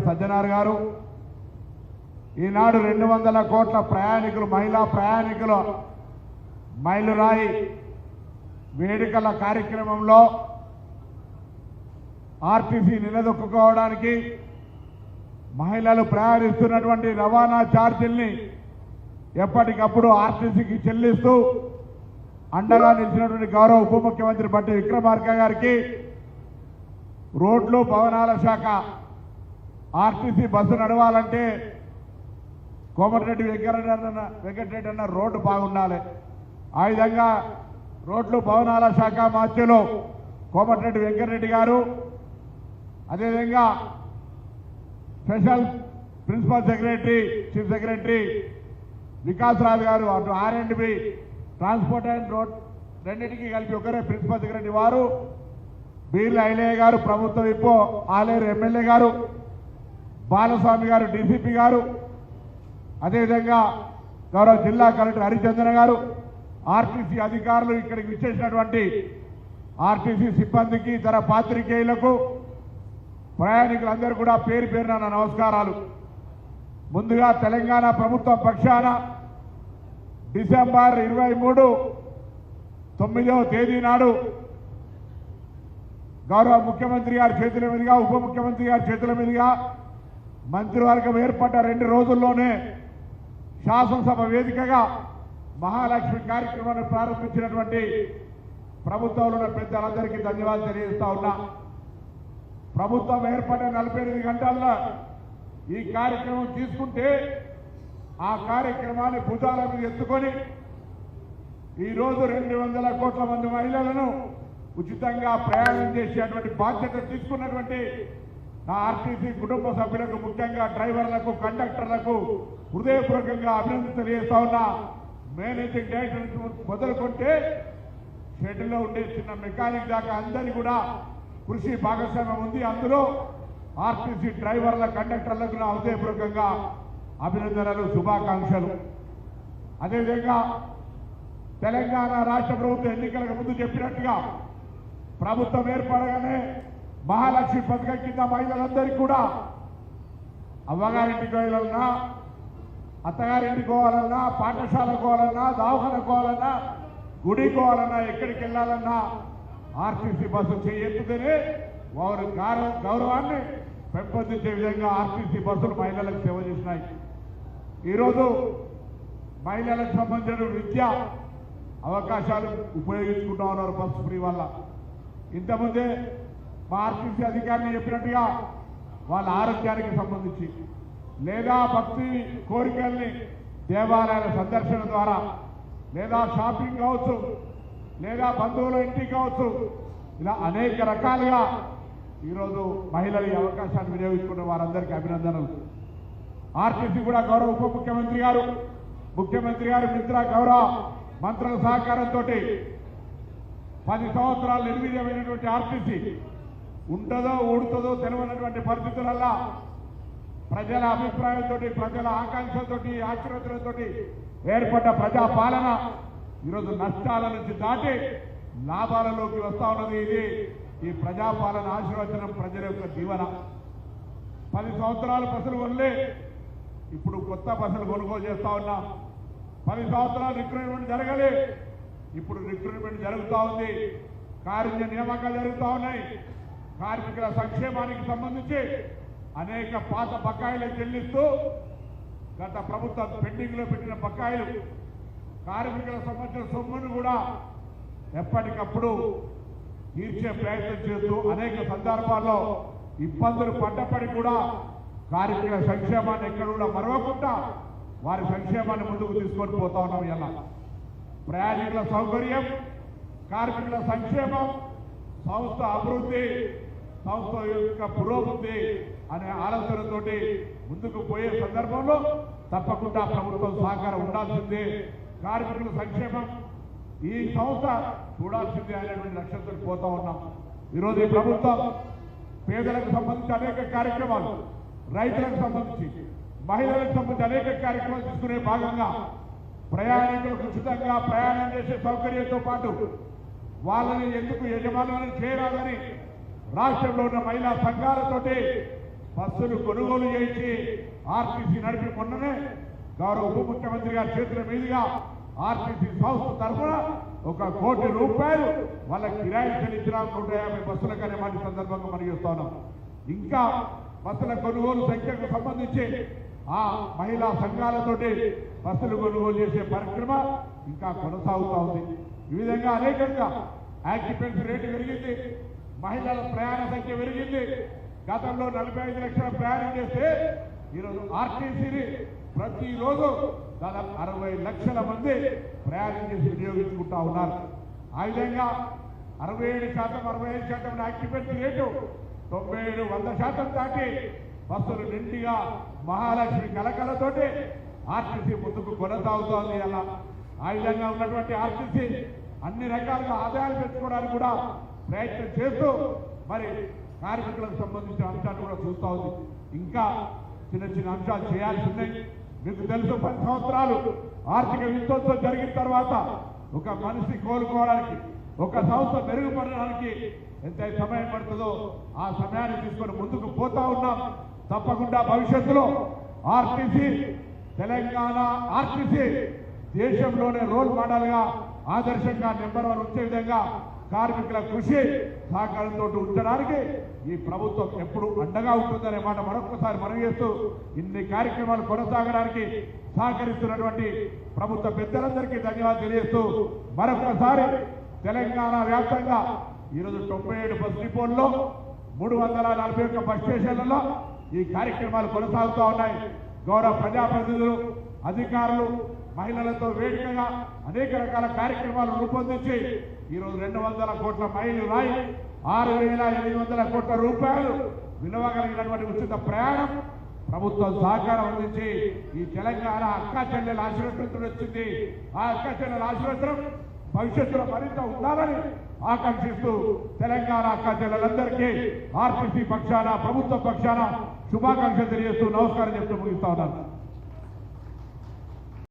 సజ్జనార్ గారు ఈనాడు 200 కోట్ల ప్రయాణికులు మహిళా ప్రయాణికుల మైలురాయి వేడుకల కార్యక్రమంలో ఆర్టీసీ నిలదొక్కుకోవడానికి మహిళలు ప్రయాణిస్తున్నటువంటి రవాణా ఛార్జీల్ని ఎప్పటికప్పుడు ఆర్టీసీకి చెల్లిస్తూ అండగా నిలిచినటువంటి గౌరవ ఉప ముఖ్యమంత్రి బట్టి విక్రమార్క గారికి రోడ్లు భవనాల శాఖ ఆర్టీసీ బస్సు నడవాలంటే కోమటిరెడ్డి వెంకటరెడ్డి అన్న రోడ్డు బాగుండాలి. ఆ విధంగా రోడ్లు భవనాల శాఖ మాత్యులు కోమటిరెడ్డి వెంకటరెడ్డి గారు, అదేవిధంగా special principal secretary chief secretary Vikas Raj గారు, అటు R&B ట్రాన్స్పోర్ట్ అండ్ రోడ్ రెండింటికి కలిపి ఒకరే ప్రిన్సిపల్ సెక్రటరీ వారు, బీర్ల ఐలయ్య గారు ప్రభుత్వ విప్, ఆలేరు ఎమ్మెల్యే గారు, బాలస్వామి గారు డీసీపీ గారు, అదేవిధంగా గౌరవ జిల్లా కలెక్టర్ హరిచంద్ర గారు, ఆర్టీసీ అధికారులు, ఇక్కడికి విచ్చేసినటువంటి ఆర్టీసీ సిబ్బందికి, ఇతర పాత్రికేయులకు, ప్రయాణికులందరూ కూడా పేరు పేరున నా నమస్కారాలు. ముందుగా తెలంగాణ ప్రభుత్వం పక్షాన డిసెంబర్ 23, 9వ తేదీ నాడు గౌరవ ముఖ్యమంత్రి గారి చేతుల మీదుగా, ఉప ముఖ్యమంత్రి గారి చేతుల మీదుగా మంత్రివర్గం ఏర్పడ్డ 2 రోజుల్లోనే శాసనసభ వేదికగా మహాలక్ష్మి కార్యక్రమాన్ని ప్రారంభించినటువంటి ప్రభుత్వంలో ఉన్న పెద్దలందరికీ ధన్యవాదాలు తెలియజేస్తా ఉన్నా. ప్రభుత్వం ఏర్పడిన 48 గంటల్లో ఈ కార్యక్రమం తీసుకుంటే ఆ కార్యక్రమాన్ని భుజాల మీద ఎత్తుకొని ఈరోజు 200 కోట్ల మంది మహిళలను ఉచితంగా ప్రయాణం చేసేటువంటి బాధ్యత తీసుకున్నటువంటి నా ఆర్టీసీ కుటుంబ సభ్యులకు, ముఖ్యంగా డ్రైవర్లకు, కండక్టర్లకు హృదయపూర్వకంగా అభినందన తెలియజేస్తా ఉన్నా. మేనేజింగ్ డైరెక్టర్ మొదలుకుంటే షెడ్యూల్లో ఉండే చిన్న మెకానిక్ దాకా అందరి కూడా కృషి భాగస్వామ్యం ఉంది. అందులో ఆర్టీసీ డ్రైవర్ల, కండక్టర్లకు నా హృదయపూర్వకంగా అభినందనలు, శుభాకాంక్షలు. అదేవిధంగా తెలంగాణ రాష్ట్ర ప్రభుత్వం ఎన్నికలకు ముందు చెప్పినట్టుగా ప్రభుత్వం ఏర్పడగానే మహాలక్ష్మి పథకం కింద మహిళలందరికీ కూడా అవ్వగారింటికి వెళ్ళాలన్నా, అత్తగారింటికి పోవాలన్నా, పాఠశాలకు పోవాలన్నా, దవాఖానకు పోవాలన్నా, గుడికి పోవాలన్నా, ఎక్కడికి వెళ్ళాలన్నా ఆర్టీసీ బస్సు చేయెత్తుతేనే వారి గౌరవాన్ని పెంపొందించే విధంగా ఆర్టీసీ బస్సులు మహిళలకు సేవ చేసినాయి. ఈరోజు మహిళలకు సంబంధించిన విద్యా అవకాశాలు ఉపయోగించుకుంటా ఉన్నారు బస్సు ఫ్రీ వల్ల. ఇంతకుముందే మా ఆర్టీసీ అధికారిని చెప్పినట్టుగా వాళ్ళ ఆరోగ్యానికి సంబంధించి లేదా భక్తి కోరికల్ని దేవాలయాల సందర్శన ద్వారా, లేదా షాపింగ్ కావచ్చు, లేదా బంధువుల ఇంటికి కావచ్చు, ఇలా అనేక రకాలుగా ఈరోజు మహిళలు ఈ అవకాశాన్ని వినియోగించుకున్న వారందరికీ అభినందనలు. ఆర్టీసీ కూడా గౌరవ ఉప ముఖ్యమంత్రి గారు, ముఖ్యమంత్రి గారు మిత్ర గౌరవ మంత్రుల సహకారంతో 10 సంవత్సరాలు నిర్వీర్యమైనటువంటి ఆర్టీసీ ఉంటుందో ఊడుతుందో తెలియనటువంటి పరిస్థితులల్లా ప్రజల అభిప్రాయంతో, ప్రజల ఆకాంక్షలతో, ఆశీర్వచనతో ఏర్పడ్డ ప్రజాపాలన ఈరోజు నష్టాల నుంచి దాటి లాభాలలోకి వస్తా ఉన్నది. ఇది ఈ ప్రజాపాలన ఆశీర్వచనం, ప్రజల యొక్క దీవెన. 10 సంవత్సరాలు బస్సులు వదిలే ఇప్పుడు కొత్త బస్సులు కొనుగోలు చేస్తా ఉన్నాం. 10 సంవత్సరాలు రిక్రూట్మెంట్ జరగాలి, ఇప్పుడు రిక్రూట్మెంట్ జరుగుతూ ఉంది. కార్మిక నియామకాలు జరుగుతూ ఉన్నాయి. కార్మికుల సంక్షేమానికి సంబంధించి అనేక పాత బకాయిలు చెల్లిస్తూ గత ప్రభుత్వం పెండింగ్ లో పెట్టిన బకాయిలు, కార్మికులకు సంబంధించిన సొమ్మును కూడా ఎప్పటికప్పుడు తీర్చే ప్రయత్నం చేస్తూ అనేక సందర్భాల్లో ఇబ్బందులు పడ్డప్పటికీ కూడా కార్మికుల సంక్షేమాన్ని ఎక్కడ కూడా మరవకుండా వారి సంక్షేమాన్ని ముందుకు తీసుకొని పోతా ఉన్నాం. ఇలా ప్రయాణికుల సౌకర్యం, కార్మికుల సంక్షేమం, సంస్థ అభివృద్ధి, సంస్థ యొక్క పురోభివృద్ధి అనే ఆలోచనతోటి ముందుకు పోయే సందర్భంలో తప్పకుండా ప్రభుత్వం సహకారం ఉండాల్సిందే. కార్మికుల సంక్షేమం ఈ సంస్థ చూడాల్సిందే అనేటువంటి లక్ష్యంతో పోతా ఉన్నాం. ఈరోజు ఈ ప్రభుత్వం పేదలకు సంబంధించి అనేక కార్యక్రమాలు, రైతులకు సంబంధించి, మహిళలకు సంబంధించి అనేక కార్యక్రమాలు తీసుకునే భాగంగా ప్రయాణికులకు ఉచితంగా ప్రయాణం చేసే సౌకర్యంతో పాటు వాళ్ళని ఎందుకు యజమానులను చేయరాదని రాష్ట్రంలో ఉన్న మహిళా సంఘాలతోటి బస్సులు కొనుగోలు చేయించి ఆర్టీసీ నడిపి మొన్ననే గౌరవ ఉప ముఖ్యమంత్రి గారి చేతుల మీదుగా ఆర్టీసీ సంస్థ తరఫున ₹1 కోటి వాళ్ళ కిరాయి చెల్లించిన 150 బస్సులకనే మాట సందర్భంగా మనం చూస్తున్నాం. ఇంకా బస్సుల కొనుగోలు సంఖ్యకు సంబంధించి ఆ మహిళా సంఘాలతోటి బస్సులు కొనుగోలు చేసే పరిక్రమ ఇంకా కొనసాగుతూ ఉంది. ఈ విధంగా అనేకంగా ఆక్యుపెన్సీ రేటు పెరిగింది, మహిళల ప్రయాణ సంఖ్య పెరిగింది. గతంలో 45 లక్షల ప్రయాణం చేస్తే ఈరోజు ఆర్టీసీని ప్రతిరోజు దాదాపు 60 లక్షల మంది ప్రయాణం చేసి వినియోగించుకుంటా ఉన్నారు. ఆ విధంగా 67%, 65% ఆక్యుపెన్సీ రేటు 97, 100% దాటి బస్సులు నిండిగా మహాలక్ష్మి కలకలతోటి ఆర్టీసీ ముందుకు కొనసాగుతోంది. అలా ఆ విధంగా ఉన్నటువంటి ఆర్టీసీ అన్ని రకాలుగా ఆదాయాలు పెంచుకోవడానికి కూడా ప్రయత్నం చేస్తూ మరి కార్మికులకు సంబంధించిన అంశాలు కూడా చూస్తూ ఉంది. ఇంకా చిన్న చిన్న అంశాలు చేయాల్సి ఉన్నాయి. మీకు తెలుసు 10 సంవత్సరాలు ఆర్థిక విధ్వంసం జరిగిన తర్వాత ఒక మనిషి కోలుకోవడానికి, ఒక సంస్థ మెరుగుపడడానికి ఎంత సమయం పడుతుందో ఆ సమయాన్ని తీసుకొని ముందుకు పోతా ఉన్నాం. తప్పకుండా భవిష్యత్తులో ఆర్టీసీ, తెలంగాణ ఆర్టీసీ దేశంలోనే రోల్ మోడల్ గా ఆదర్శంగా నెంబర్ 1 వచ్చే విధంగా కార్మికుల కృషి సహకారంతో ఉంచడానికి ఈ ప్రభుత్వం ఎప్పుడు అండగా ఉంటుందనే మాట మరొకసారి మనం చేస్తూ ఇన్ని కార్యక్రమాలు కొనసాగడానికి సహకరిస్తున్నటువంటి ప్రభుత్వ పెద్దలందరికీ ధన్యవాదాలు తెలియజేస్తూ మరొకసారి తెలంగాణ వ్యాప్తంగా ఈరోజు 97 బస్ డిపోల్లో 341 బస్ స్టేషన్లలో ఈ కార్యక్రమాలు కొనసాగుతూ ఉన్నాయి. గౌరవ ప్రజాప్రతినిధులు, అధికారులు మహిళలతో వేదికగా అనేక రకాల కార్యక్రమాలు రూపొందించి ఈరోజు 200 కోట్ల మైలు రాయి, 6,800 కోట్ల రూపాయలు విలువ కలిగినటువంటి ఉచిత ప్రయాణం ప్రభుత్వం సహకారం అందించి ఈ తెలంగాణ అక్కా చెల్లెల ఆశీర్వచనం వచ్చింది. ఆ అక్కా చెల్లెల ఆశీర్వచనం భవిష్యత్తులో మరింత ఉండాలని ఆకాంక్షిస్తూ తెలంగాణ అక్కా చెల్లెలందరికీ ఆర్టీసీ పక్షాన, ప్రభుత్వ పక్షాన శుభాకాంక్షలు తెలియజేస్తూ నమస్కారం చెప్తూ ముగిస్తా ఉన్నాను.